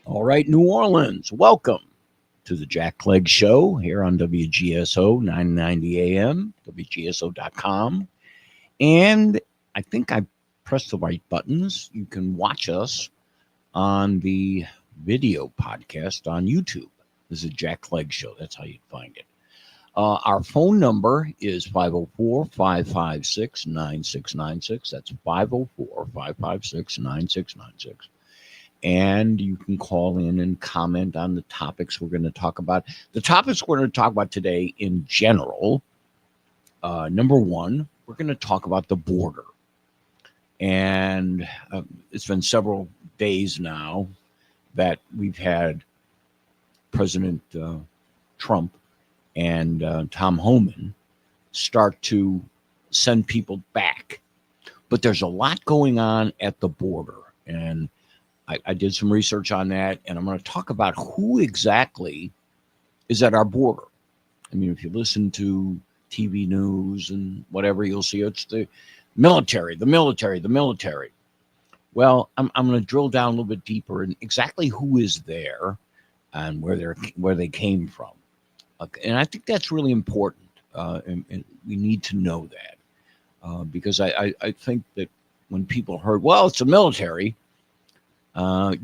All right, New Orleans, welcome to the Jack Clegg Show here on WGSO 990 AM, WGSO.com. And I think I pressed the right buttons. You can watch us on the video podcast on YouTube. This is Jack Clegg Show. That's how you'd find it. Our phone number is 504-556-9696. That's 504-556-9696. And you can call in and comment on the topics we're going to talk about. The topics we're going to talk about today in general, number one, we're going to talk about the border. And it's been several days now that we've had President Trump and Tom Homan start to send people back. But there's a lot going on at the border. And I did some research on that, and I'm going to talk about who exactly is at our border. I mean, if you listen to TV news and whatever, you'll see it's the military. Well, I'm going to drill down a little bit deeper in exactly who is there and where they came from. And I think that's really important, and we need to know that because I think that when people heard, well, it's the military, I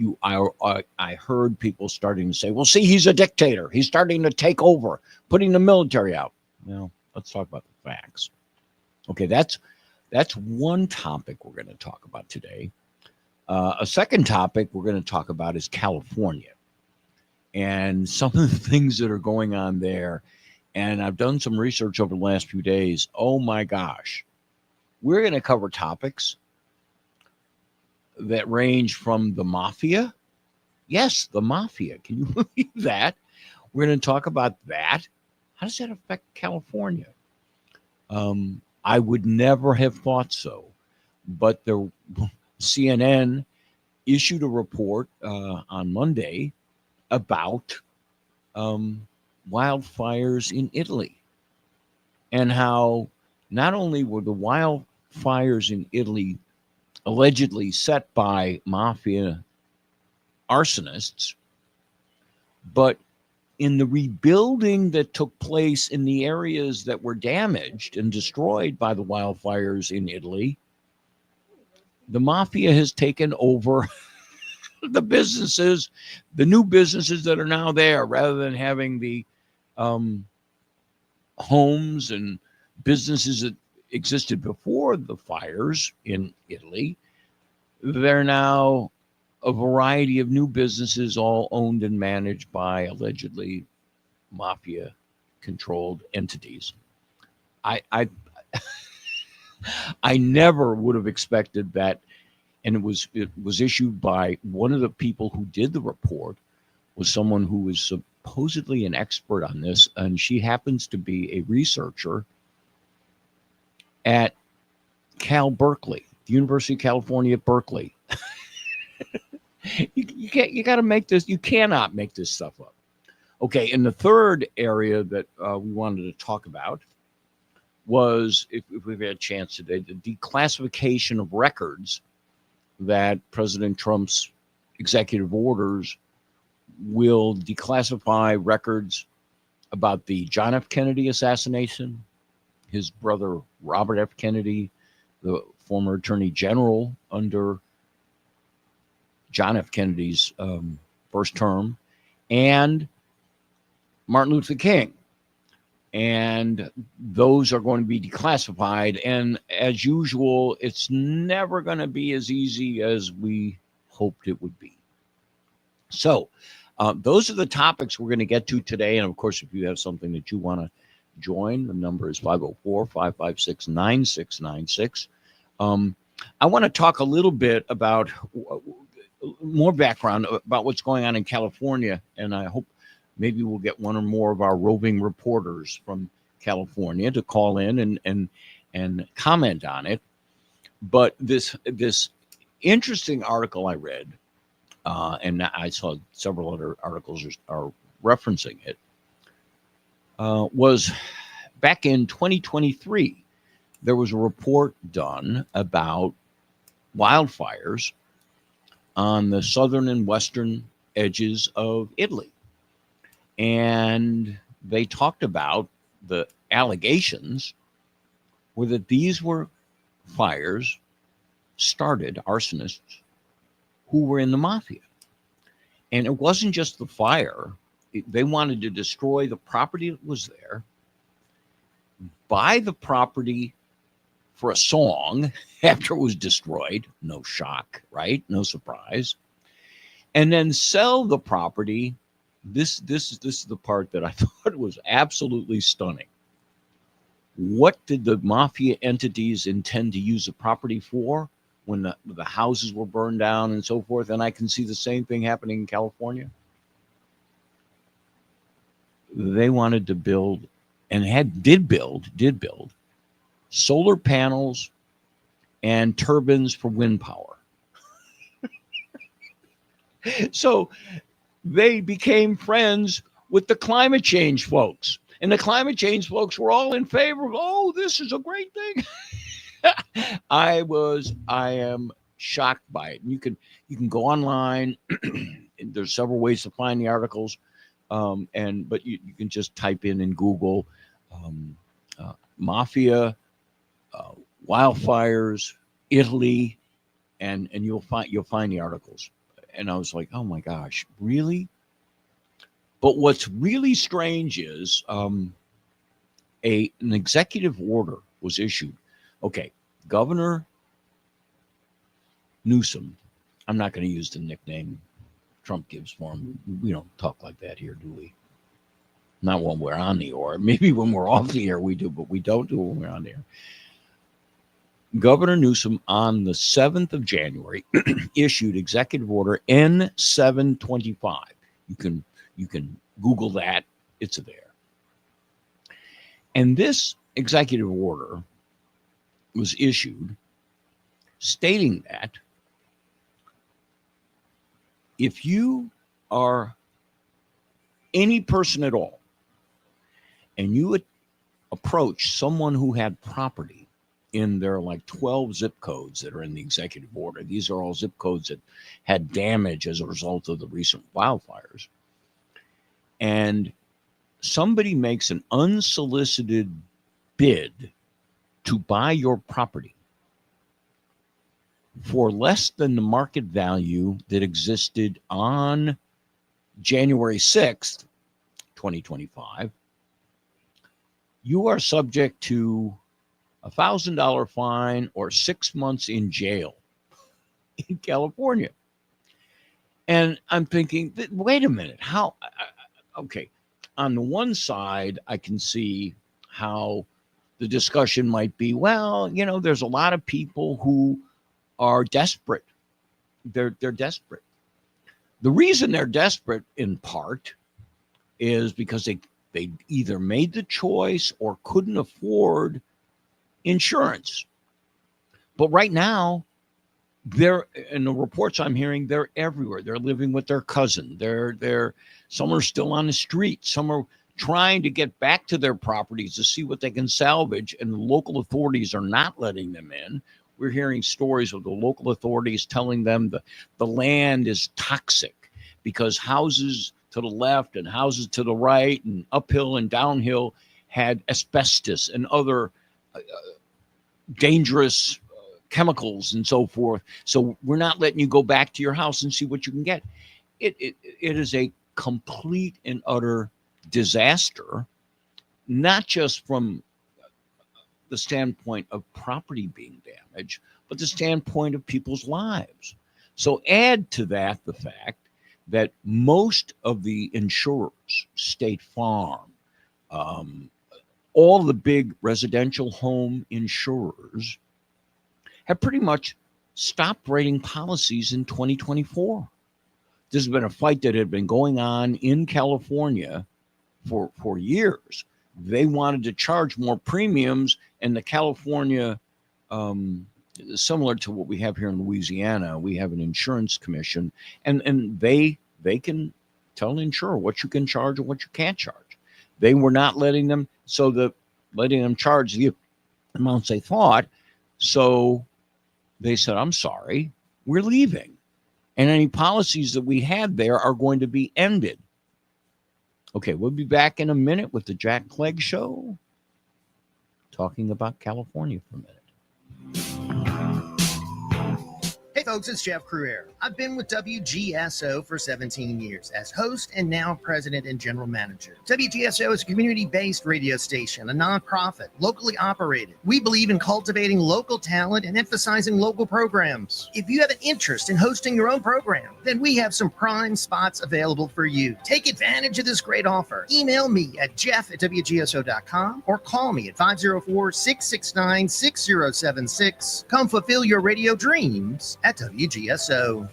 heard people starting to say, well, see, he's a dictator. He's starting to take over, putting the military out. Well, let's talk about the facts. Okay, that's one topic we're going to talk about today. A second topic we're going to talk about is California and some of the things that are going on there. And I've done some research over the last few days. Oh, my gosh. We're going to cover topics that range from the mafia. Yes, the mafia. Can you believe that? We're going to talk about that. How does that affect California? I would never have thought so. But the CNN issued a report on Monday about wildfires in Italy and how not only were the wildfires in Italy allegedly set by mafia arsonists, but in the rebuilding that took place in the areas that were damaged and destroyed by the wildfires in Italy, the mafia has taken over the businesses, the new businesses that are now there, rather than having the homes and businesses that existed before the fires in Italy. They're now a variety of new businesses, all owned and managed by allegedly mafia-controlled entities. I never would have expected that, and it was issued by one of the people who did the report, was someone who was supposedly an expert on this, and she happens to be a researcher at Berkeley, the University of California at Berkeley. You got to make this. You cannot make this stuff up. Okay, and the third area that we wanted to talk about was, if we've had a chance today, the declassification of records that President Trump's executive orders will declassify records about the John F. Kennedy assassination, his brother Robert F. Kennedy, the former attorney general under John F. Kennedy's first term, and Martin Luther King. And those are going to be declassified. And as usual, it's never going to be as easy as we hoped it would be. So those are the topics we're going to get to today. And of course, if you have something that you want to join, the number is 504-556-9696. I want to talk a little bit about more background about what's going on in California, and I hope maybe we'll get one or more of our roving reporters from California to call in and comment on it. But this interesting article I read, and I saw several other articles are referencing it, was back in 2023. There was a report done about wildfires on the southern and western edges of Italy. And they talked about the allegations were that these were fires started, arsonists, who were in the mafia. And it wasn't just the fire. They wanted to destroy the property that was there, buy the property for a song after it was destroyed. No shock, right? No surprise. And then sell the property. This is the part that I thought was absolutely stunning. What did the mafia entities intend to use the property for when the houses were burned down and so forth? And I can see the same thing happening in California. They wanted to build and did build solar panels and turbines for wind power. So they became friends with the climate change folks. And the climate change folks were all in favor of, oh, this is a great thing. I am shocked by it. And you can go online. There's several ways to find the articles. But you can just type in Google mafia, wildfires, Italy, and you'll find the articles. And I was like, oh my gosh, really? But what's really strange is an executive order was issued. Okay, Governor Newsom, I'm not going to use the nickname Trump gives for him. We don't talk like that here, do we? Not when we're on the air. Maybe when we're off the air we do, but we don't do it when we're on the air. Governor Newsom on the 7th of January issued Executive Order N725. You can Google that. It's there. And this executive order was issued stating that if you are any person at all and you would approach someone who had property in their 12 zip codes that are in the executive order, these are all zip codes that had damage as a result of the recent wildfires, and somebody makes an unsolicited bid to buy your property for less than the market value that existed on January 6th, 2025, you are subject to a $1,000 fine or 6 months in jail in California. And I'm thinking, wait a minute, how? Okay, on the one side, I can see how the discussion might be, well, there's a lot of people who are desperate. They're desperate. The reason they're desperate, in part, is because they either made the choice or couldn't afford insurance. But right now, they're, in the reports I'm hearing, they're everywhere. They're living with their cousin. Some are still on the street. Some are trying to get back to their properties to see what they can salvage, and the local authorities are not letting them in. We're hearing stories of the local authorities telling them the land is toxic because houses to the left and houses to the right and uphill and downhill had asbestos and other dangerous chemicals and so forth. So we're not letting you go back to your house and see what you can get. It is a complete and utter disaster, not just from the standpoint of property being damaged, but the standpoint of people's lives. So add to that the fact that most of the insurers, State Farm, all the big residential home insurers have pretty much stopped writing policies in 2024. This has been a fight that had been going on in California for years. They wanted to charge more premiums, and the California, similar to what we have here in Louisiana, we have an insurance commission, and they can tell an insurer what you can charge and what you can't charge. They were not letting them, letting them charge the amounts they thought. So they said, I'm sorry, we're leaving. And any policies that we had there are going to be ended. Okay, we'll be back in a minute with the Jack Clegg Show, talking about California for a minute. Hey folks, it's Jeff Cruier. I've been with WGSO for 17 years as host and now president and general manager. WGSO is a community-based radio station, a nonprofit, locally operated. We believe in cultivating local talent and emphasizing local programs. If you have an interest in hosting your own program, then we have some prime spots available for you. Take advantage of this great offer. Email me at jeff@wgso.com or call me at 504-669-6076. Come fulfill your radio dreams at WGSO.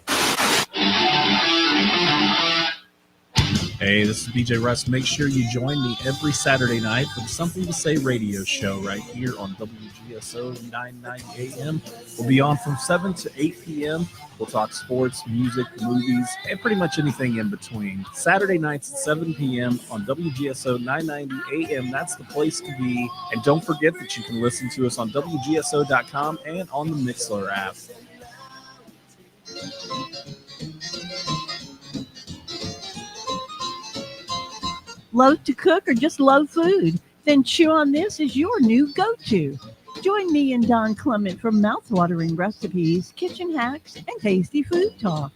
Hey, this is BJ Russ. Make sure you join me every Saturday night for the Something to Say radio show right here on WGSO 990 AM. We'll be on from 7 to 8 p.m. We'll talk sports, music, movies, and pretty much anything in between. Saturday nights at 7 p.m. on WGSO 990 AM. That's the place to be. And don't forget that you can listen to us on WGSO.com and on the Mixler app. Love to cook or just love food? Then Chew On This is your new go-to. Join me and Don Clement for mouth-watering recipes, kitchen hacks, and tasty food talk.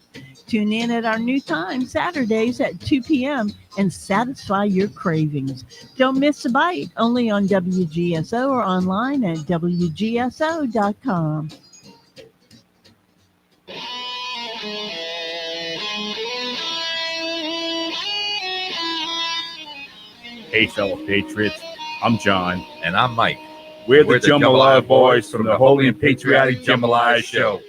Tune in at our new time, Saturdays at 2 p.m., and satisfy your cravings. Don't miss a bite, only on WGSO or online at WGSO.com. Hey, fellow patriots, I'm John. And I'm Mike. We're the Jambalaya Boys from the Holy and Patriotic Jambalaya Show.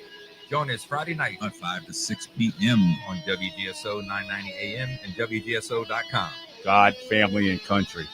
Join us Friday night at 5 to 6 p.m. on WGSO 990 AM and WGSO.com. God, family, and country.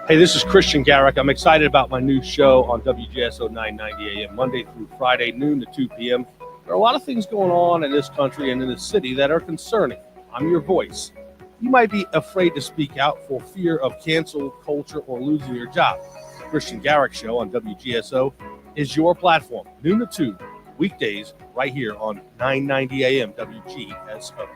Hey, this is Christian Garrick. I'm excited about my new show on WGSO 990 AM, Monday through Friday, noon to 2 p.m. There are a lot of things going on in this country and in this city that are concerning. I'm your voice. You might be afraid to speak out for fear of cancel culture or losing your job. Christian Garrick Show on WGSO is your platform, noon to 2, weekdays, right here on 990 AM WGSO.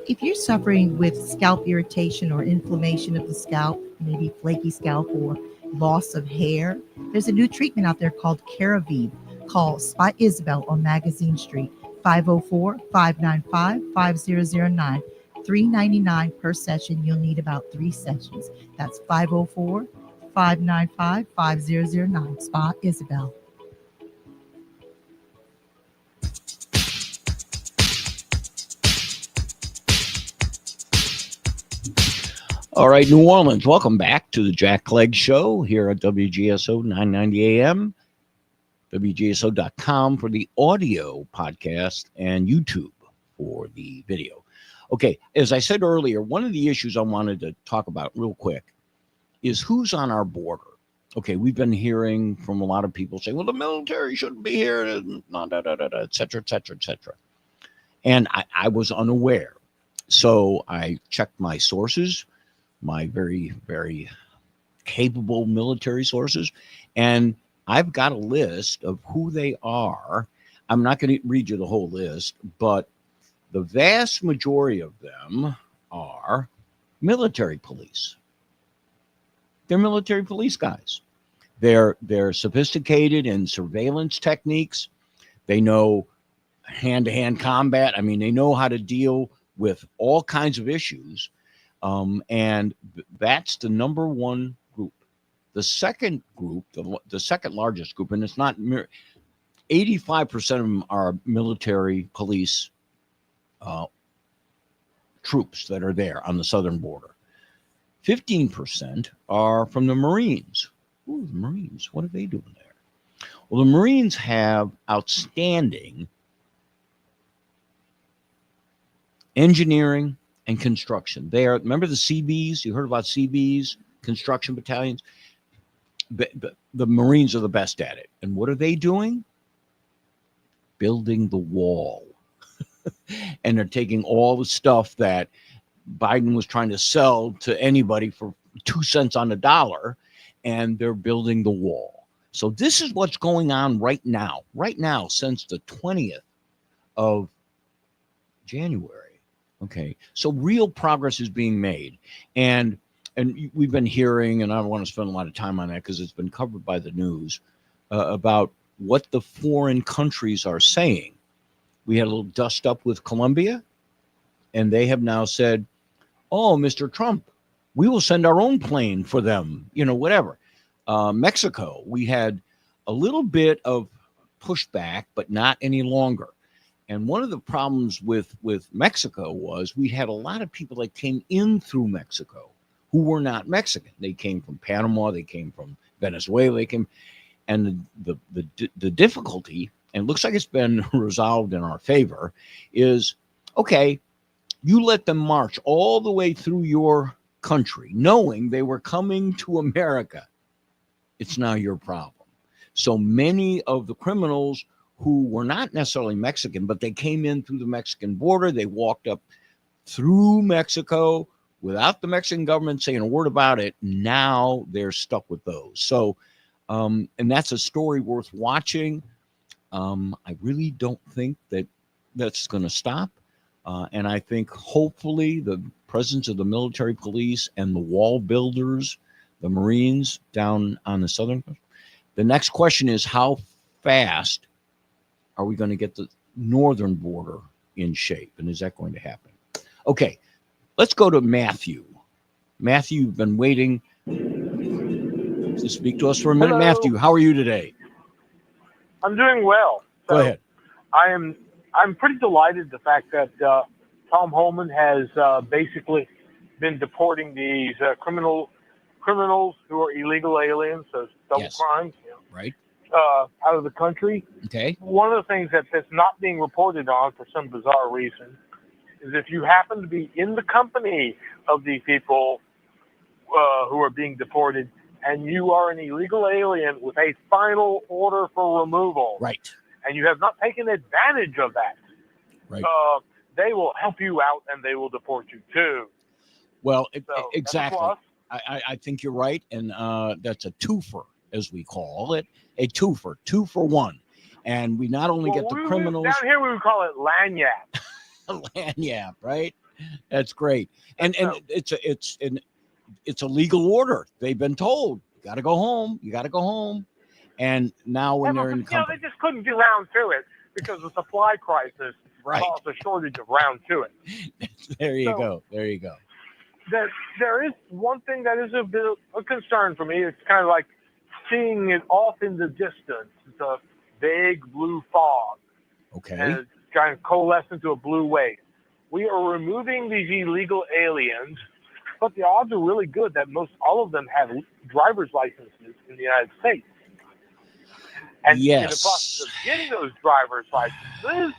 If you're suffering with scalp irritation or inflammation of the scalp, maybe flaky scalp or loss of hair, there's a new treatment out there called Ceravive. Call Spot Isabel on Magazine Street, 504-595-5009. $3.99 per session. You'll need about 3 sessions. That's 504-595-5009. Spot Isabel. All right, New Orleans, welcome back to the Jack Clegg Show here at WGSO 990 AM, WGSO.com for the audio podcast, and YouTube for the video. Okay, as I said earlier, one of the issues I wanted to talk about real quick is who's on our border. Okay, we've been hearing from a lot of people say, well, the military shouldn't be here, et cetera, et cetera, et cetera. And I was unaware. So I checked my sources, my very, very capable military sources, and I've got a list of who they are. I'm not going to read you the whole list, but the vast majority of them are military police. They're military police guys. They're sophisticated in surveillance techniques. They know hand-to-hand combat. I mean, they know how to deal with all kinds of issues. And that's the number one group. The second group, the second largest group, and it's not 85% of them are military police troops that are there on the southern border. 15% are from the Marines. Ooh, the Marines, what are they doing there? Well, the Marines have outstanding engineering and construction. They are, remember the CBs? You heard about CBs, construction battalions? The Marines are the best at it. And what are they doing? Building the wall. And they're taking all the stuff that Biden was trying to sell to anybody for 2 cents on the dollar, and they're building the wall. So this is what's going on right now since the 20th of January. Okay, so real progress is being made, and we've been hearing, and I don't want to spend a lot of time on that because it's been covered by the news, about what the foreign countries are saying. We had a little dust up with Colombia, and they have now said, oh, Mr. Trump, we will send our own plane for them, whatever. Mexico, we had a little bit of pushback, but not any longer. And one of the problems with Mexico was we had a lot of people that came in through Mexico who were not Mexican. They came from Panama, they came from Venezuela, and the difficulty, and it looks like it's been resolved in our favor, is, okay, you let them march all the way through your country, knowing they were coming to America. It's now your problem. So many of the criminals who were not necessarily Mexican, but they came in through the Mexican border, they walked up through Mexico without the Mexican government saying a word about it. Now they're stuck with those. So, and that's a story worth watching. I really don't think that's going to stop. And I think hopefully the presence of the military police and the wall builders, the Marines down on the southern coast. The next question is, how fast are we going to get the northern border in shape? And is that going to happen? Okay, let's go to Matthew. Matthew, you've been waiting to speak to us for a minute. Hello. Matthew, how are you today? I'm doing well. Go ahead. I'm pretty delighted the fact that Tom Holman has basically been deporting these criminals who are illegal aliens, so double crimes, right, out of the country. Okay. One of the things that's not being reported on for some bizarre reason is if you happen to be in the company of these people who are being deported, and you are an illegal alien with a final order for removal, right, and you have not taken advantage of that, right, they will help you out and they will deport you too. Well, So, exactly. that's a plus. I think you're right, and that's a twofer, as we call it, a twofer, 2 for 1. And we not only get the criminals down here, we would call it lanyap. lanyap, right? That's great, and it's a legal order. They've been told you got to go home. You got to go home, and now when they're in company, they just couldn't get round to it because the supply crisis caused a shortage of round to it. There you go. There is one thing that is a bit of a concern for me. It's kind of like seeing it off in the distance. It's a vague blue fog. Okay. And it's kind of coalesced into a blue wave. We are removing these illegal aliens, but the odds are really good that all of them have driver's licenses in the United States. And in the process of getting those driver's licenses,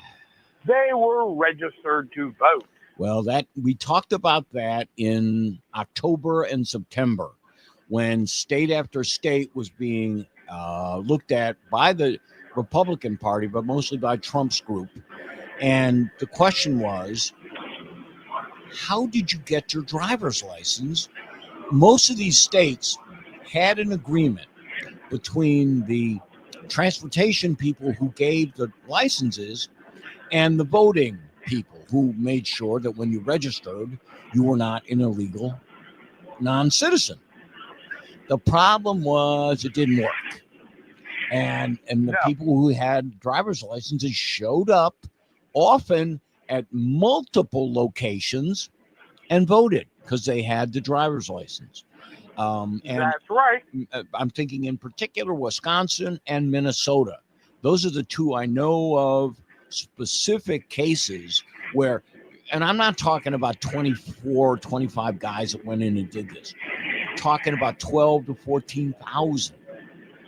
they were registered to vote. Well, we talked about that in October and September when state after state was being looked at by the Republican Party, but mostly by Trump's group. And the question was, how did you get your driver's license? Most of these states had an agreement between the transportation people who gave the licenses and the voting people who made sure that when you registered, you were not an illegal non-citizen. The problem was it didn't work. And the people who had driver's licenses showed up often at multiple locations and voted because they had the driver's license. And that's right. I'm thinking in particular Wisconsin and Minnesota. Those are the two I know of specific cases where, and I'm not talking about 24, 25 guys that went in and did this. I'm talking about 12 to 14,000.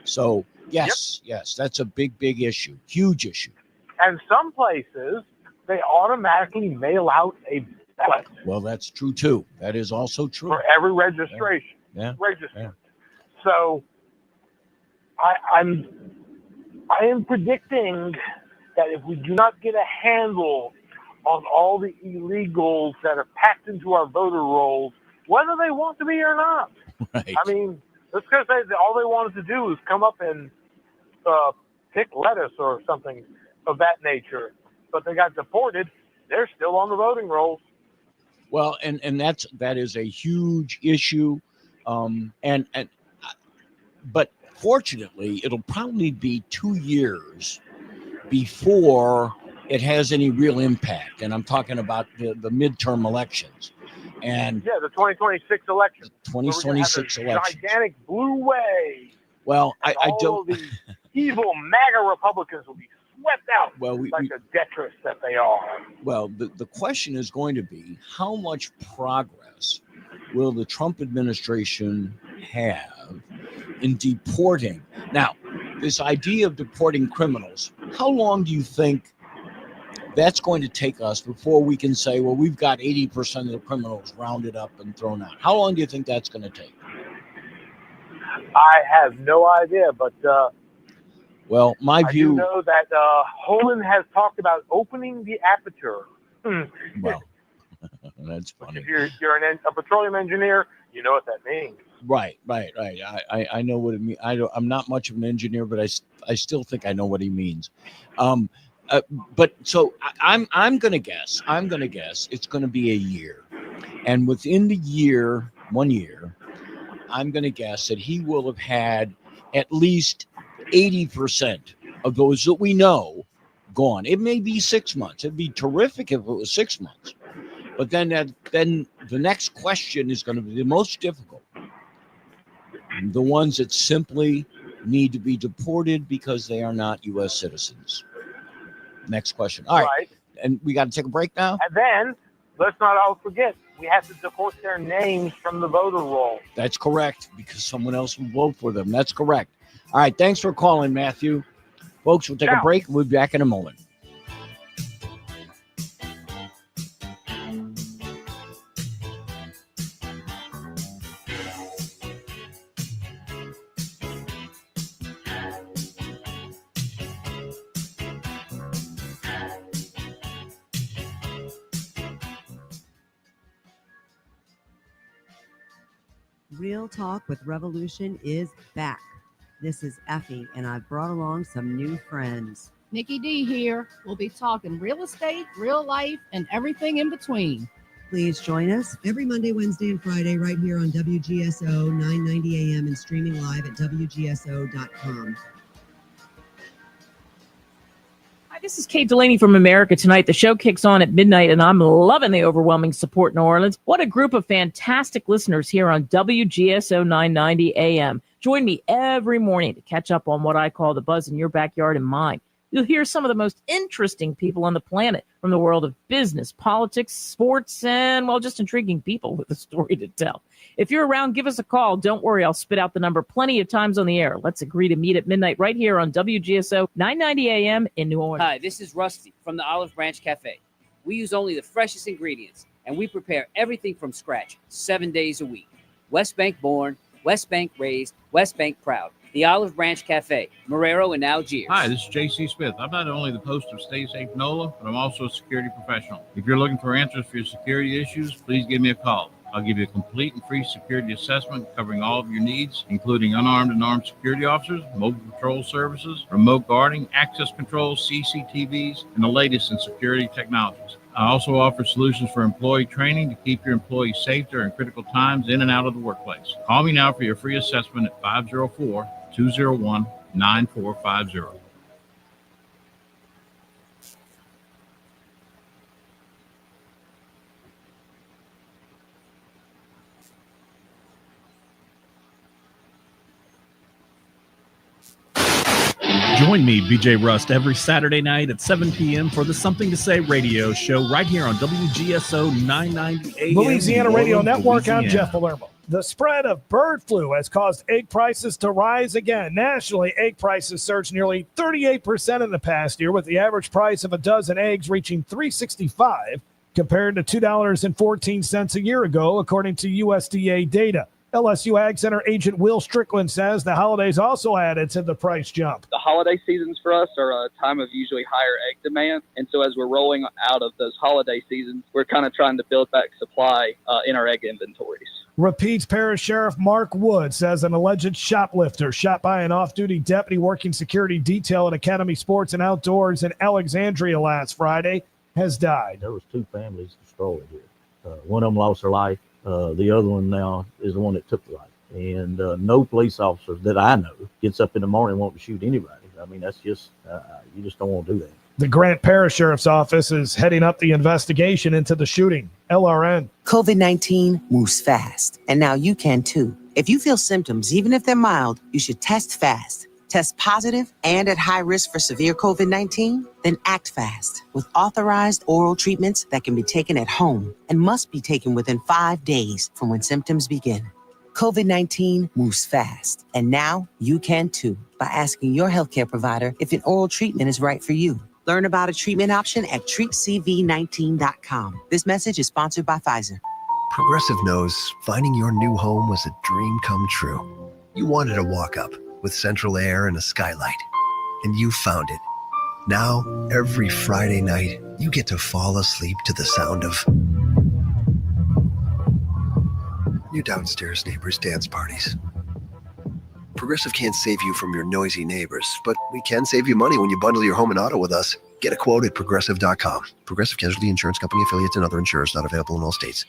So yes, that's a big issue, huge issue. And some places, they automatically mail out a ballot. Well, that's true too. That is also true. For every registration. Yeah. Registered. Yeah. So I am predicting that if we do not get a handle on all the illegals that are packed into our voter rolls, whether they want to be or not. Right. I mean, let's just say that all they wanted to do was come up and pick lettuce or something of that nature, but they got deported. They're still on the voting rolls. Well, and that is a huge issue, but fortunately, it'll probably be 2 years before it has any real impact. And I'm talking about the midterm elections. And yeah, the 2026 election. 2026 election. Gigantic blue wave. Well, I don't. All the evil MAGA Republicans will be swept out. Well, like the detritus that they are. Well, the question is going to be how much progress will the Trump administration have in deporting? Now, this idea of deporting criminals, how long do you think that's going to take us before we can say, well, we've got 80% of the criminals rounded up and thrown out? How long do you think that's going to take? I have no idea, but well, my view. I do know that Holland has talked about opening the aperture. Well, that's funny. If you're a petroleum engineer, you know what that means. Right. I know what it means. I'm not much of an engineer, but I still think I know what he means. But so I'm going to guess. It's going to be a year, and within the year, 1 year, I'm going to guess that he will have had at least 80% of those that we know gone. It may be 6 months. It'd be terrific if it was 6 months. But then the next question is going to be the most difficult. The ones that simply need to be deported because they are not U.S. citizens. Next question. All right. And we got to take a break now? And then, let's not all forget, we have to deport their names from the voter roll. That's correct, because someone else will vote for them. That's correct. All right. Thanks for calling, Matthew. Folks, we'll take a break. We'll be back in a moment. Real Talk with Revolution is back. This is Effie, and I've brought along some new friends. Nikki D here. We'll be talking real estate, real life, and everything in between. Please join us every Monday, Wednesday, and Friday right here on WGSO 990 AM and streaming live at WGSO.com. Hi, this is Kate Delaney from America Tonight. The show kicks on at midnight, and I'm loving the overwhelming support in New Orleans. What a group of fantastic listeners here on WGSO 990 AM. Join me every morning to catch up on what I call the buzz in your backyard and mine. You'll hear some of the most interesting people on the planet from the world of business, politics, sports, and, well, just intriguing people with a story to tell. If you're around, give us a call. Don't worry, I'll spit out the number plenty of times on the air. Let's agree to meet at midnight right here on WGSO 990 AM in New Orleans. Hi, this is Rusty from the Olive Branch Cafe. We use only the freshest ingredients, and we prepare everything from scratch 7 days a week. West Bank born, West Bank raised, West Bank proud. The Olive Branch Cafe, Marrero and Algiers. Hi, this is J.C. Smith. I'm not only the host of Stay Safe NOLA, but I'm also a security professional. If you're looking for answers for your security issues, please give me a call. I'll give you a complete and free security assessment covering all of your needs, including unarmed and armed security officers, mobile patrol services, remote guarding, access controls, CCTVs, and the latest in security technologies. I also offer solutions for employee training to keep your employees safe during critical times in and out of the workplace. Call me now for your free assessment at 504-201-9450. Join me, BJ Rust, every Saturday night at 7 p.m. for the Something to Say radio show right here on WGSO 990 AM. Louisiana Radio Network, I'm Louisiana. Jeff Palermo. The spread of bird flu has caused egg prices to rise again. Nationally, egg prices surged nearly 38% in the past year, with the average price of a dozen eggs reaching $3.65 compared to $2.14 a year ago, according to USDA data. LSU Ag Center agent Will Strickland says the holidays also added to the price jump. The holiday seasons for us are a time of usually higher egg demand. And so as we're rolling out of those holiday seasons, we're kind of trying to build back supply in our egg inventories. Repeats Parish Sheriff Mark Wood says an alleged shoplifter shot by an off-duty deputy working security detail at Academy Sports and Outdoors in Alexandria last Friday has died. There was 2 families destroyed here. One of them lost their life. The other one now is the one that took the life. And no police officer that I know gets up in the morning wanting to shoot anybody. I mean, that's just, you just don't want to do that. The Grant Parish Sheriff's Office is heading up the investigation into the shooting. LRN. COVID-19 moves fast, and now you can too. If you feel symptoms, even if they're mild, you should test fast. Test positive and at high risk for severe COVID-19? Then act fast with authorized oral treatments that can be taken at home and must be taken within 5 days from when symptoms begin. COVID-19 moves fast, and now you can too by asking your healthcare provider if an oral treatment is right for you. Learn about a treatment option at treatcv19.com. This message is sponsored by Pfizer. Progressive knows finding your new home was a dream come true. You wanted a walk-up with central air and a skylight, and you found it. Now, every Friday night, you get to fall asleep to the sound of your downstairs neighbors' dance parties. Progressive can't save you from your noisy neighbors, but we can save you money when you bundle your home and auto with us. Get a quote at Progressive.com. Progressive Casualty Insurance Company affiliates and other insurers not available in all states.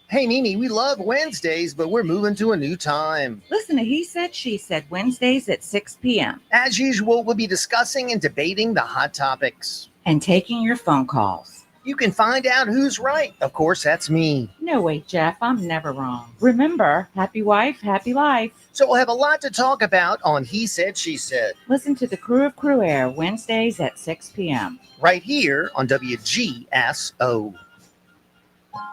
Hey, Mimi, we love Wednesdays, but we're moving to a new time. Listen to He Said, She Said, Wednesdays at 6 p.m. As usual, we'll be discussing and debating the hot topics. And taking your phone calls. You can find out who's right. Of course, that's me. No, wait, Jeff, I'm never wrong. Remember, happy wife, happy life. So we'll have a lot to talk about on He Said, She Said. Listen to the Crew of Crew Air Wednesdays at 6 p.m. Right here on WGSO.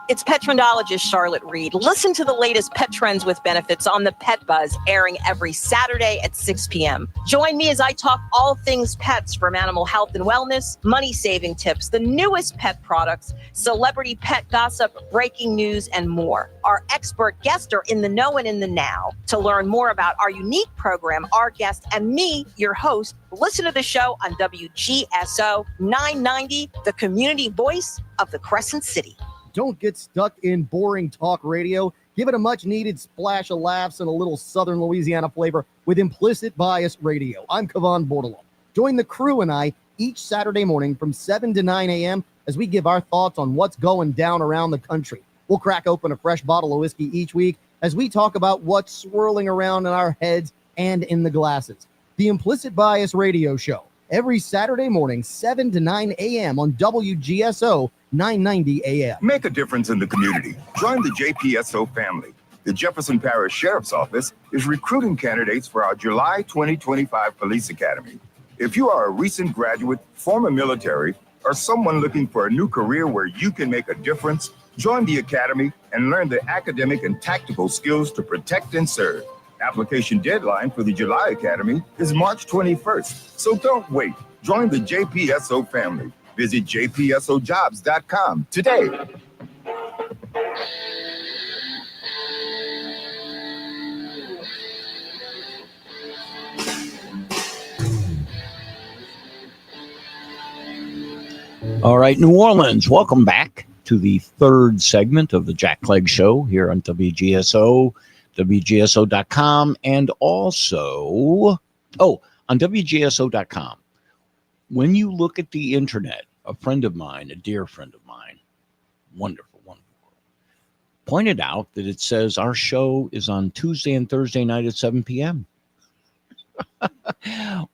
It's petrendologist Charlotte Reed. Listen to the latest pet trends with benefits on the Pet Buzz, airing every Saturday at 6 p.m. Join me as I talk all things pets, from animal health and wellness, money-saving tips, the newest pet products, celebrity pet gossip, breaking news, and more. Our expert guests are in the know and in the now. To learn more about our unique program, our guest, and me, your host, listen to the show on WGSO 990, the community voice of the Crescent City. Don't get stuck in boring talk radio. Give it a much-needed splash of laughs and a little Southern Louisiana flavor with Implicit Bias Radio. I'm Kavan Bordelon. Join the crew and I each Saturday morning from 7 to 9 a.m. as we give our thoughts on what's going down around the country. We'll crack open a fresh bottle of whiskey each week as we talk about what's swirling around in our heads and in the glasses. The Implicit Bias Radio Show, every Saturday morning, 7 to 9 a.m. on WGSO 990 AM. Make a difference in the community. Join the JPSO family. The Jefferson Parish Sheriff's Office is recruiting candidates for our July 2025 Police Academy. If you are a recent graduate, former military, or someone looking for a new career where you can make a difference, join the Academy and learn the academic and tactical skills to protect and serve. Application deadline for the July Academy is March 21st, so don't wait. Join the JPSO family. Visit jpsojobs.com today. All right, New Orleans, welcome back to the third segment of the Jack Clegg Show here on WGSO, WGSO.com, and also, on WGSO.com. When you look at the internet, a friend of mine, a dear friend of mine, wonderful, pointed out that it says our show is on Tuesday and Thursday night at 7 p.m.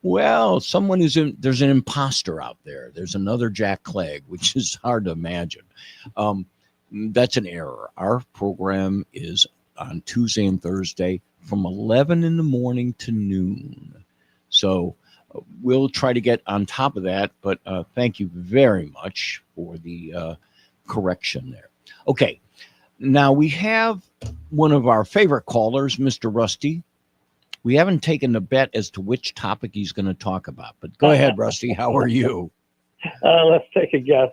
Well, there's an imposter out there. There's another Jack Clegg, which is hard to imagine. That's an error. Our program is on Tuesday and Thursday from 11 in the morning to noon. So we'll try to get on top of that, but thank you very much for the correction there. Okay, now we have one of our favorite callers, Mr. Rusty. We haven't taken a bet as to which topic he's going to talk about, but go ahead, Rusty. How are you? Let's take a guess.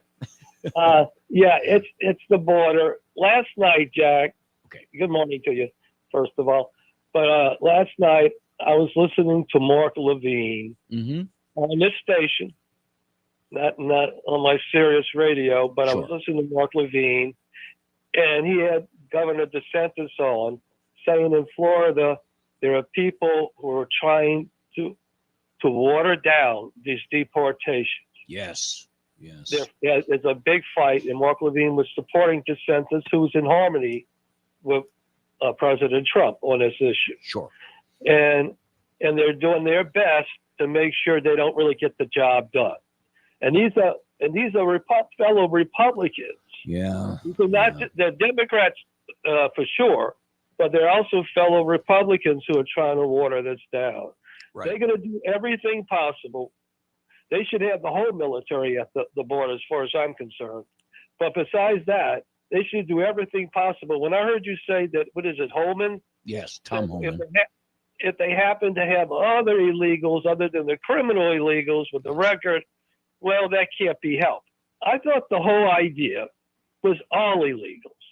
Yeah, it's the border. Last night, Jack. Okay. Good morning to you. first of all. But last night I was listening to Mark Levine on this station, not on my Sirius radio, but I was listening to Mark Levine, and he had Governor DeSantis on, saying in Florida there are people who are trying to water down these deportations. Yes. There's a big fight, and Mark Levine was supporting DeSantis, who's in harmony with President Trump on this issue. Sure. And they're doing their best to make sure they don't really get the job done. And these are fellow Republicans. Yeah. They're Democrats for sure, but they're also fellow Republicans who are trying to water this down. Right. They're going to do everything possible. They should have the whole military at the border, as far as I'm concerned. But besides that, they should do everything possible. When I heard you say that, what is it, Holman? Yes, Tom Holman. If they happen to have other illegals other than the criminal illegals with the record, well, that can't be helped. I thought the whole idea was all illegals.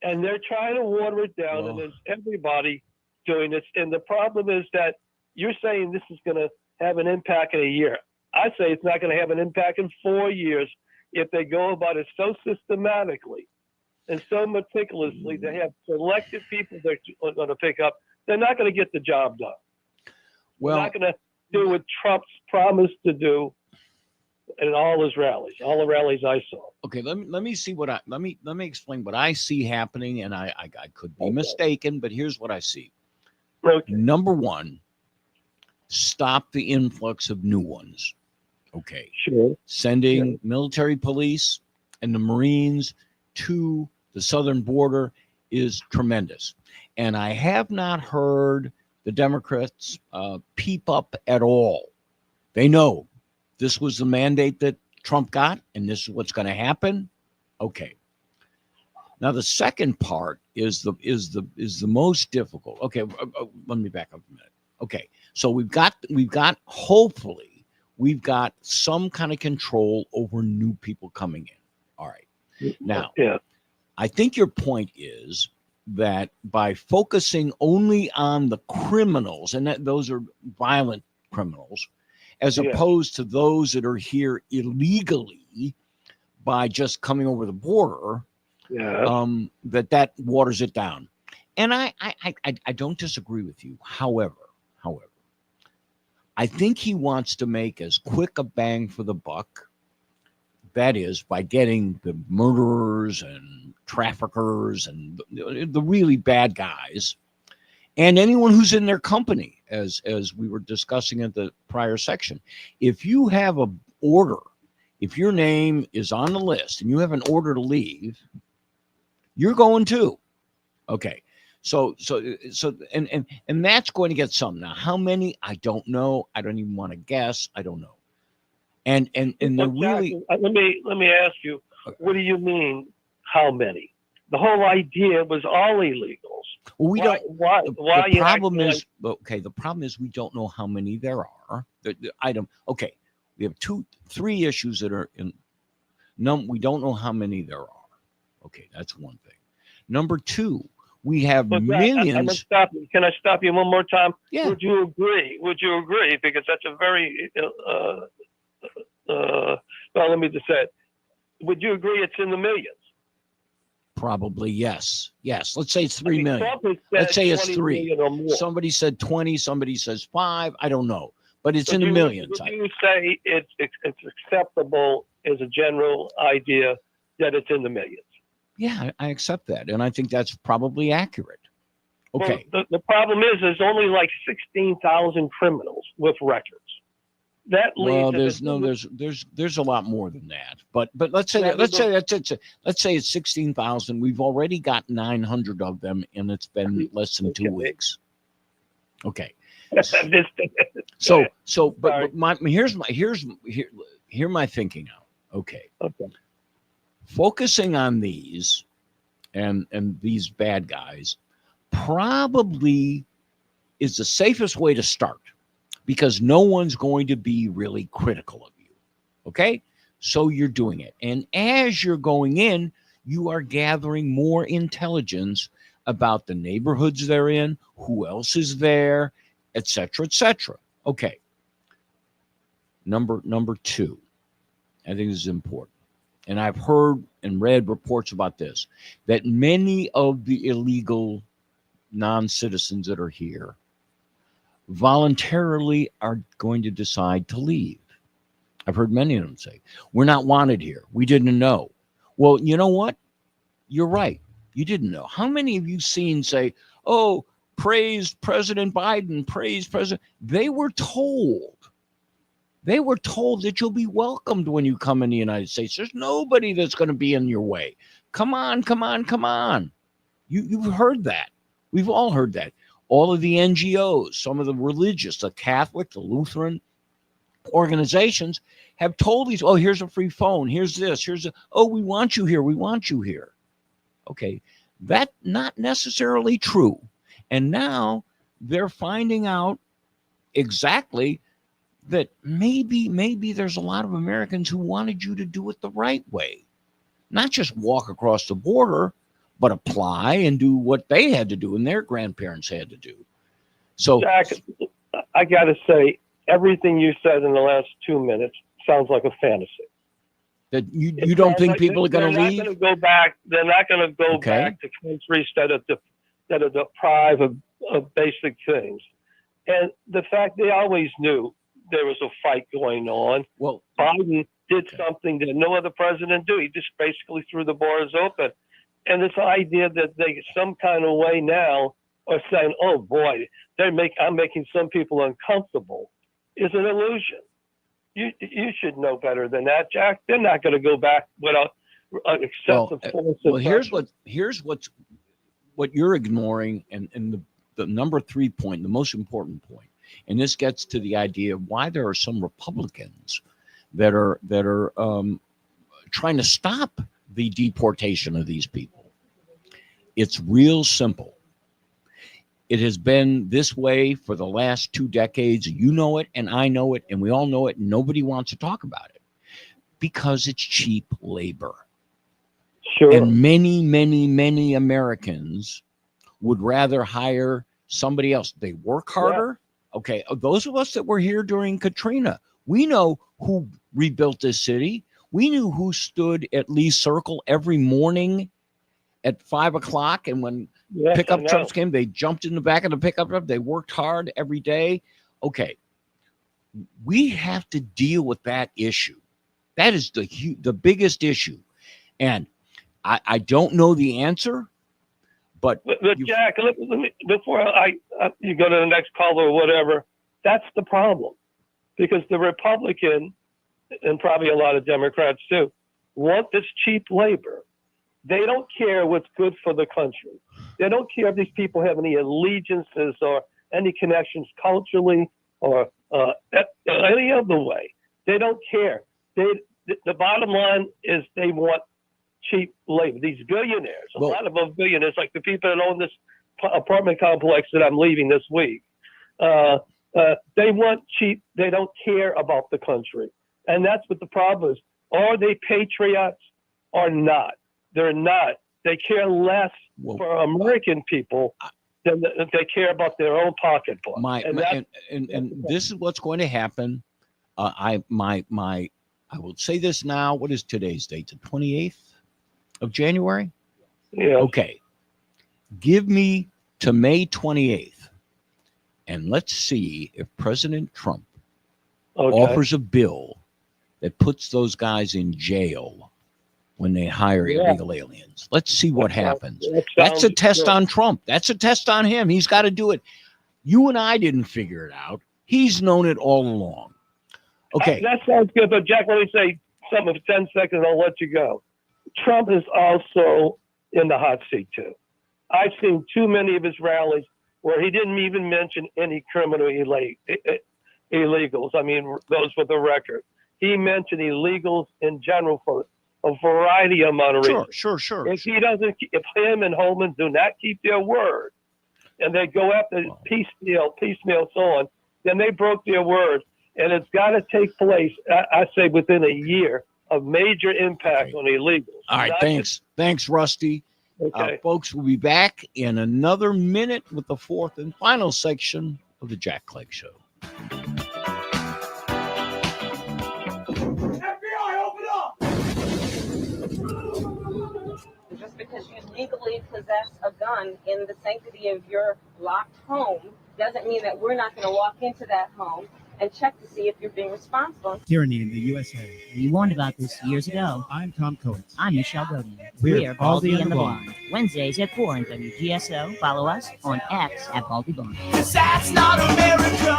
And they're trying to water it down, and there's everybody doing this. And the problem is that you're saying this is going to have an impact in a year. I say it's not going to have an impact in 4 years if they go about it so systematically and so meticulously. They have selected people they're going to pick up. They're not going to get the job done. Well, they're not going to do what Trump's promised to do in all his rallies, all the rallies I saw. Okay, let me see what let me explain what I see happening, and I could be mistaken, but here's what I see. Okay. Number one, stop the influx of new ones. Okay. Sure. Sending military police and the Marines to the southern border is tremendous. And I have not heard the Democrats peep up at all. They know this was the mandate that Trump got, and this is what's going to happen. Okay. Now the second part is the most difficult. Okay, let me back up a minute. Okay, so we've got hopefully we've got some kind of control over new people coming in. All right. Now, I think your point is that by focusing only on the criminals, and that those are violent criminals, as opposed to those that are here illegally by just coming over the border, that waters it down. And I don't disagree with you. However, I think he wants to make as quick a bang for the buck. That is by getting the murderers and traffickers and the really bad guys, and anyone who's in their company, as we were discussing in the prior section. If you have an order, if your name is on the list and you have an order to leave, you're going too. Okay. So and that's going to get some. Now, how many? I don't know. I don't even want to guess. I don't know. And they're really. Let me ask you. What do you mean? How many? The whole idea was all illegals. Well, we don't. Why? The problem is The problem is we don't know how many there are. Okay, we have 3 issues that are in. We don't know how many there are. Okay, that's one thing. Number 2. We have millions. Can I stop you one more time? Yeah. Would you agree? Because that's a very, well, let me just say it. Would you agree it's in the millions? Probably, yes. Yes. Let's say it's 3 million. Let's say it's 3. Somebody said 20. Somebody says 5. I don't know. But it's in the millions. Would you say it's acceptable as a general idea that it's in the millions? Yeah, I accept that, and I think that's probably accurate. Okay. Well, the problem is there's only like 16,000 criminals with records. That leads. Well, there's a lot more than that. But let's say it's 16,000. We've already got 900 of them, and it's been less than 2 weeks. Okay. So here's my thinking now. Okay. Focusing on these and these bad guys probably is the safest way to start, because no one's going to be really critical of you. Okay? So you're doing it. And as you're going in, you are gathering more intelligence about the neighborhoods they're in, who else is there, et cetera, et cetera. Okay. Number two, I think this is important. And I've heard and read reports about this, that many of the illegal non-citizens that are here voluntarily are going to decide to leave. I've heard many of them say, we're not wanted here. We didn't know. Well, you know what? You're right. You didn't know. How many of you seen say, oh, praise President Biden, praise President? They were told that you'll be welcomed when you come in the United States. There's nobody that's going to be in your way. Come on, come on, come on. You've heard that. We've all heard that. All of the NGOs, some of the religious, the Catholic, the Lutheran organizations have told these, oh, here's a free phone. Here's this. Oh, we want you here. We want you here. Okay, that's not necessarily true. And now they're finding out exactly that maybe there's a lot of Americans who wanted you to do it the right way. Not just walk across the border, but apply and do what they had to do and their grandparents had to do. So, Jack, I got to say, everything you said in the last 2 minutes sounds like a fantasy. That you don't think people are going to leave? They're not going to go back. They're not going to go back to countries that are deprived of basic things. And the fact they always knew there was a fight going on. Well, Biden did something that no other president did. He just basically threw the borders open. And this idea that they some kind of way now are saying, oh boy, I'm making some people uncomfortable, is an illusion. You should know better than that, Jack. They're not going to go back without excessive force. Well, here's what you're ignoring, and the number 3 point, the most important point, and this gets to the idea of why there are some Republicans that are trying to stop the deportation of these people. It's real simple. It has been this way for the last 2 decades. You know it, and I know it, and we all know it. And nobody wants to talk about it because it's cheap labor. Sure. And many Americans would rather hire somebody else. They work harder. Yeah. Okay, those of us that were here during Katrina, we know who rebuilt this city. We knew who stood at Lee Circle every morning at 5 o'clock, and when pickup trucks came, they jumped in the back of the pickup truck. They worked hard every day. Okay, we have to deal with that issue. That is the biggest issue, and I don't know the answer, but Jack, let me before you go to the next caller or whatever. That's the problem, because the Republican and probably a lot of Democrats too want this cheap labor. They don't care what's good for the country. They don't care if these people have any allegiances or any connections culturally or any other way. They don't care. The bottom line is they want cheap labor. These billionaires, a lot of them billionaires, like the people that own this apartment complex that I'm leaving this week, they want cheap. They don't care about the country. And that's what the problem is. Are they patriots or not? They're not. They care less for American people than they care about their own pocketbook. And this is what's going to happen. I will say this now. What is today's date? The 28th of January? Yeah. Okay. Give me to May 28th, and let's see if President Trump offers a bill that puts those guys in jail when they hire illegal aliens. Let's see what happens. That's a test on Trump. That's a test on him. He's got to do it. You and I didn't figure it out. He's known it all along. Okay. That sounds good. But Jack, let me say something for 10 seconds. I'll let you go. Trump is also in the hot seat too. I've seen too many of his rallies where he didn't even mention any criminal illegals. I mean, those with the record. He mentioned illegals in general for a variety of amount of reasons. Sure. If him and Holman do not keep their word, and they go after piecemeal, so on, then they broke their word, and it's got to take place. I say within a year of major impact on illegals. All right, thanks, Rusty. Okay. Folks, we'll be back in another minute with the fourth and final section of the Jack Clegg Show. Just because you legally possess a gun in the sanctity of your locked home doesn't mean that we're not going to walk into that home and check to see if you're being responsible. Tyranny in the USA. We warned about this years ago. I'm Tom Coates. I'm Michelle Godin. We're Baldy and the Blonde. Wednesdays at 4 on WGSO. Follow us on X at Baldy Blonde. That's not America.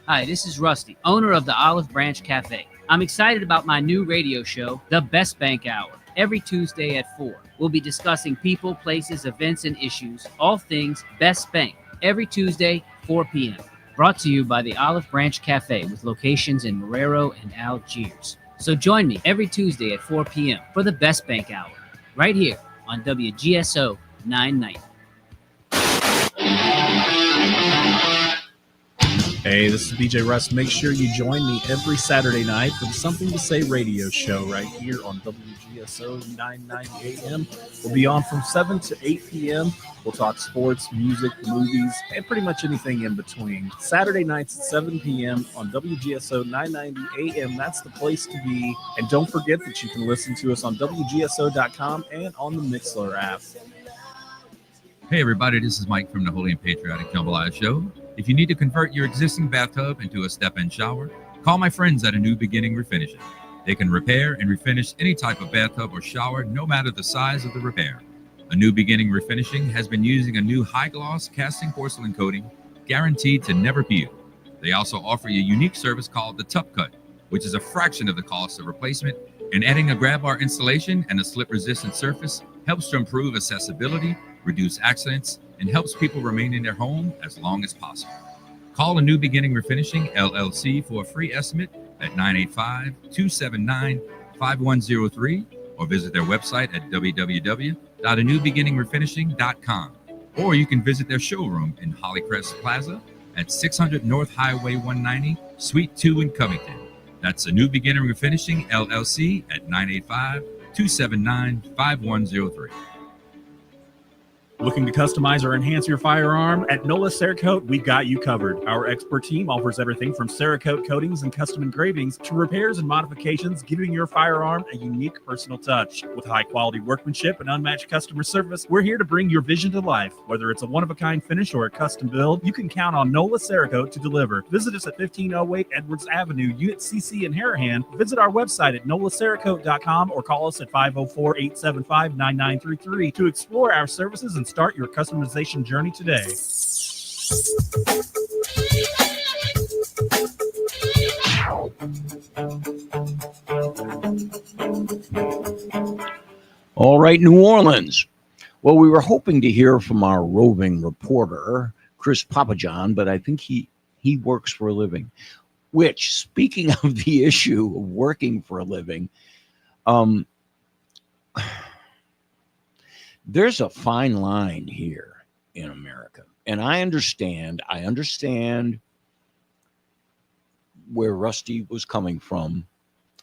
Hi, this is Rusty, owner of the Olive Branch Cafe. I'm excited about my new radio show, The Best Bank Hour, every Tuesday at 4. We'll be discussing people, places, events, and issues, all things Best Bank, every Tuesday, 4 p.m. Brought to you by the Olive Branch Cafe with locations in Marrero and Algiers. So join me every Tuesday at 4 p.m. for the Best Bank Hour, right here on WGSO 990. Hey, this is BJ Russ. Make sure you join me every Saturday night for the Something to Say radio show right here on WGSO 990 AM. We'll be on from 7 to 8 p.m. We'll talk sports, music, movies, and pretty much anything in between. Saturday nights at 7 p.m. on WGSO 990 AM. That's the place to be. And don't forget that you can listen to us on WGSO.com and on the Mixlr app. Hey everybody, this is Mike from the Holy and Patriotic Jambalaya Show. If you need to convert your existing bathtub into a step-in shower, call my friends at A New Beginning Refinishing. They can repair and refinish any type of bathtub or shower, no matter the size of the repair. A New Beginning Refinishing has been using a new high-gloss casting porcelain coating, guaranteed to never peel. They also offer a unique service called the Tub Cut, which is a fraction of the cost of replacement, and adding a grab bar installation and a slip-resistant surface helps to improve accessibility, reduce accidents, and helps people remain in their home as long as possible. Call A New Beginning Refinishing, LLC for a free estimate at 985-279-5103 or visit their website at www.anewbeginningrefinishing.com. Or you can visit their showroom in Hollycrest Plaza at 600 North Highway 190, Suite 2 in Covington. That's A New Beginning Refinishing, LLC at 985-279-5103. Looking to customize or enhance your firearm? At NOLA Cerakote, we've got you covered. Our expert team offers everything from Cerakote coatings and custom engravings to repairs and modifications, giving your firearm a unique personal touch. With high-quality workmanship and unmatched customer service, we're here to bring your vision to life. Whether it's a one-of-a-kind finish or a custom build, you can count on NOLA Cerakote to deliver. Visit us at 1508 Edwards Avenue, Unit CC in Harahan. Visit our website at NOLACerakote.com or call us at 504-875-9933 to explore our services and start your customization journey today. All right, New Orleans. Well, we were hoping to hear from our roving reporter, Chris Papajohn, but I think he works for a living. Which, speaking of the issue of working for a living, there's a fine line here in America. And I understand where Rusty was coming from,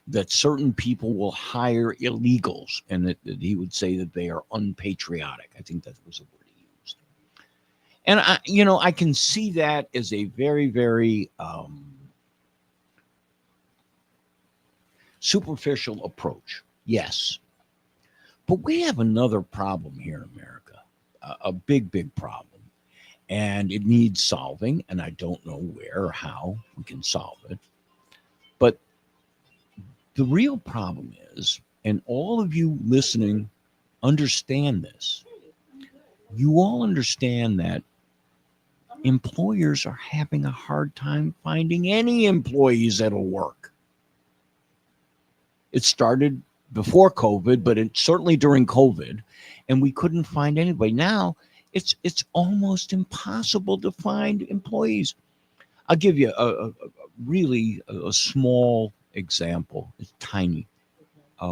that certain people will hire illegals and that he would say that they are unpatriotic. I think that was a word he used. And I can see that as a very, very superficial approach. Yes. But we have another problem here in America, a big, big problem, and it needs solving, and I don't know where or how we can solve it. But the real problem is, and all of you listening understand this, you all understand that employers are having a hard time finding any employees that'll work. It started before COVID, but it's certainly during COVID, and we couldn't find anybody. Now it's almost impossible to find employees. I'll give you a really small example. It's tiny.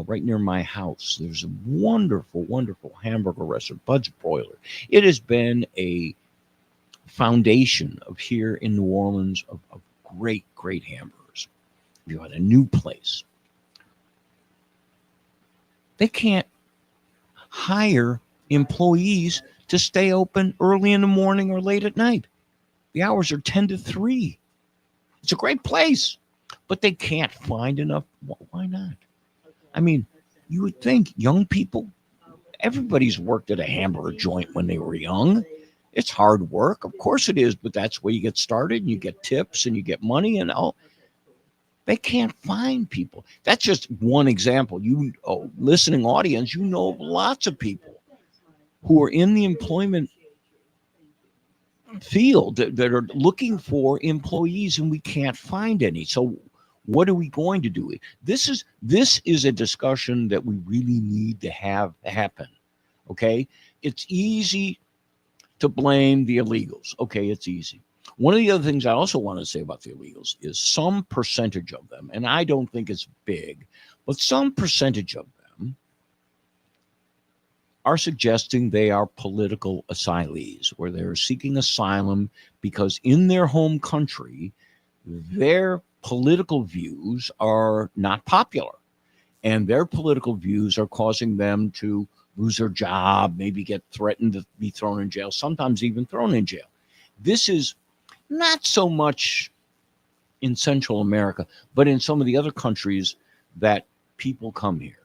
Right near my house, there's a wonderful, wonderful hamburger restaurant, Bud's Broiler. It has been a foundation of here in New Orleans of great, great hamburgers. You had a new place. They can't hire employees to stay open early in the morning or late at night. The hours are 10 to 3. It's a great place, but they can't find enough. Why not? I mean, you would think young people, everybody's worked at a hamburger joint when they were young. It's hard work. Of course it is, but that's where you get started and you get tips and you get money and all. They can't find people. That's just one example. You, listening audience, you know lots of people who are in the employment field that are looking for employees and we can't find any. So what are we going to do? This is a discussion that we really need to have happen. Okay? It's easy to blame the illegals. Okay, it's easy. One of the other things I also want to say about the illegals is some percentage of them, and I don't think it's big, but some percentage of them are suggesting they are political asylees, where they're seeking asylum because in their home country, their political views are not popular. And their political views are causing them to lose their job, maybe get threatened to be thrown in jail, sometimes even thrown in jail. This is not so much in Central America, but in some of the other countries that people come here.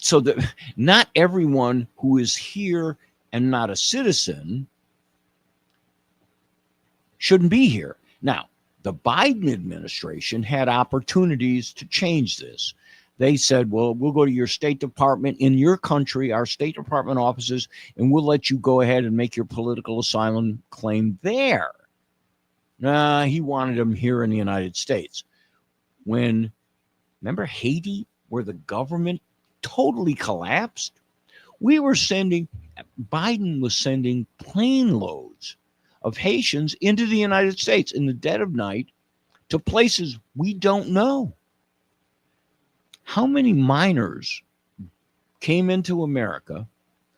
So that not everyone who is here and not a citizen shouldn't be here. Now, the Biden administration had opportunities to change this. They said, well, we'll go to your State Department in your country, our State Department offices, and we'll let you go ahead and make your political asylum claim there. Nah, he wanted them here in the United States. Remember Haiti, where the government totally collapsed? Biden was sending plane loads of Haitians into the United States in the dead of night to places we don't know. How many minors came into America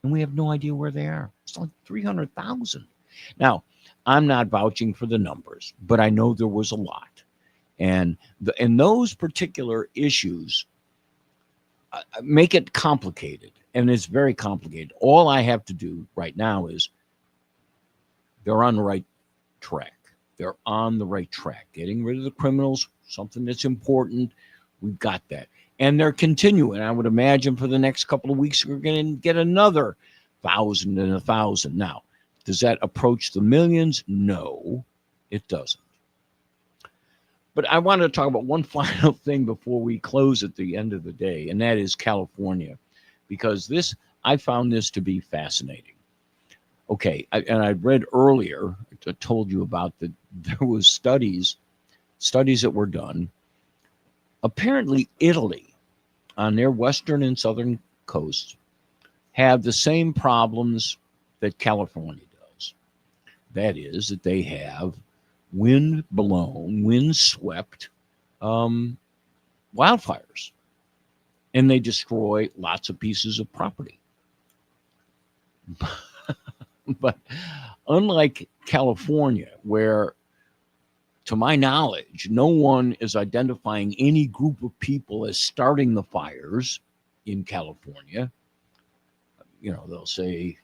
and we have no idea where they are? It's like 300,000. Now, I'm not vouching for the numbers, but I know there was a lot. And those particular issues make it complicated, and it's very complicated. All I have to do right now is they're on the right track. They're on the right track. Getting rid of the criminals, something that's important. We've got that. And they're continuing. I would imagine for the next couple of weeks, we're going to get another 1,000 and 1,000. Now, does that approach the millions? No, it doesn't. But I wanted to talk about one final thing before we close at the end of the day, and that is California, because I found this to be fascinating. Okay, I read earlier, I told you about that there was studies that were done. Apparently, Italy, on their western and southern coasts, have the same problems that California does. That is, that they have wind-blown, wind-swept wildfires, and they destroy lots of pieces of property. But unlike California, where, to my knowledge, no one is identifying any group of people as starting the fires in California. You know, they'll say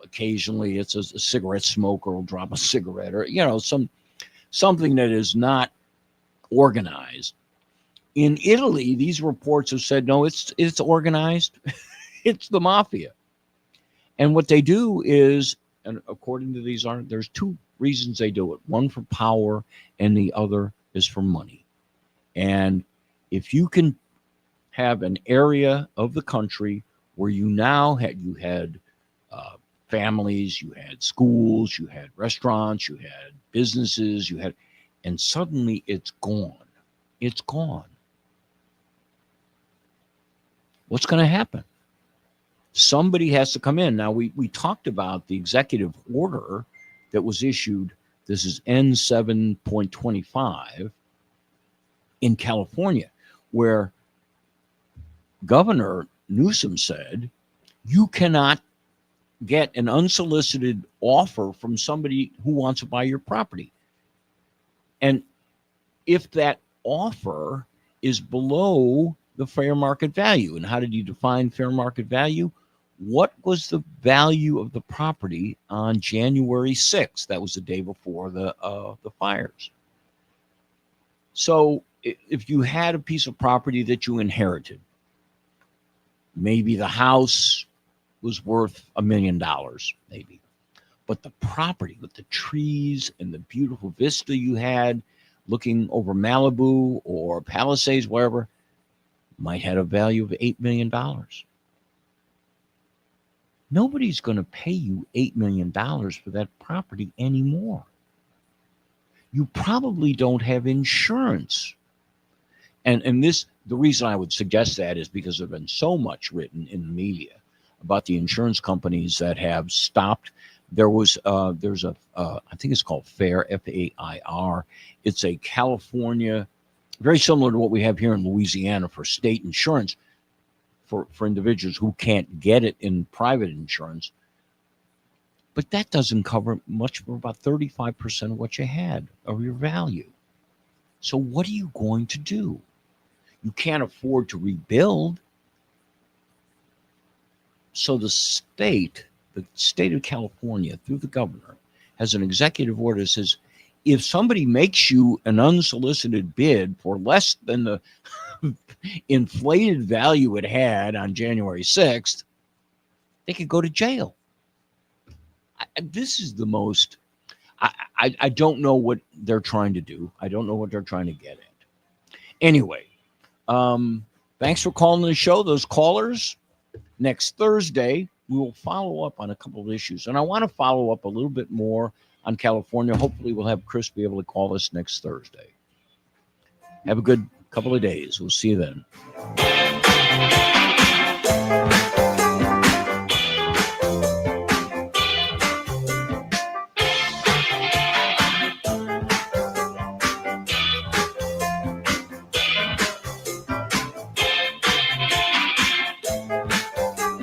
occasionally it's a cigarette smoker will drop a cigarette, or, you know, something that is not organized. In Italy, these reports have said, no, it's organized. It's the mafia. And what they do is, and according to these, there's two reasons they do it. One for power, and the other is for money. And if you can have an area of the country where you had families, you had schools, you had restaurants, you had businesses, and suddenly it's gone. It's gone. What's going to happen? Somebody has to come in. Now, we talked about the executive order that was issued. This is N7.25 in California, where Governor Newsom said, you cannot get an unsolicited offer from somebody who wants to buy your property. And if that offer is below the fair market value. And how did you define fair market value? What was the value of the property on January 6th? That was the day before the fires. So if you had a piece of property that you inherited, maybe the house was worth $1 million, maybe. But the property with the trees and the beautiful vista you had looking over Malibu or Palisades, wherever, might have a value of $8 million. Nobody's going to pay you $8 million for that property anymore. You probably don't have insurance. And this, the reason I would suggest that is because there's been so much written in the media about the insurance companies that have stopped. There's I think it's called FAIR, F-A-I-R. It's a California, very similar to what we have here in Louisiana for state insurance for individuals who can't get it in private insurance. But that doesn't cover much for about 35% of what you had of your value. So what are you going to do? You can't afford to rebuild. So the state of California, through the governor, has an executive order that says, if somebody makes you an unsolicited bid for less than the inflated value it had on January 6th, they could go to jail. This is the most, I don't know what they're trying to do. I don't know what they're trying to get at. Anyway, thanks for calling the show. Those callers, next Thursday, we will follow up on a couple of issues. And I want to follow up a little bit more on California. Hopefully we'll have Chris be able to call us next Thursday. Have a good couple of days. We'll see you then.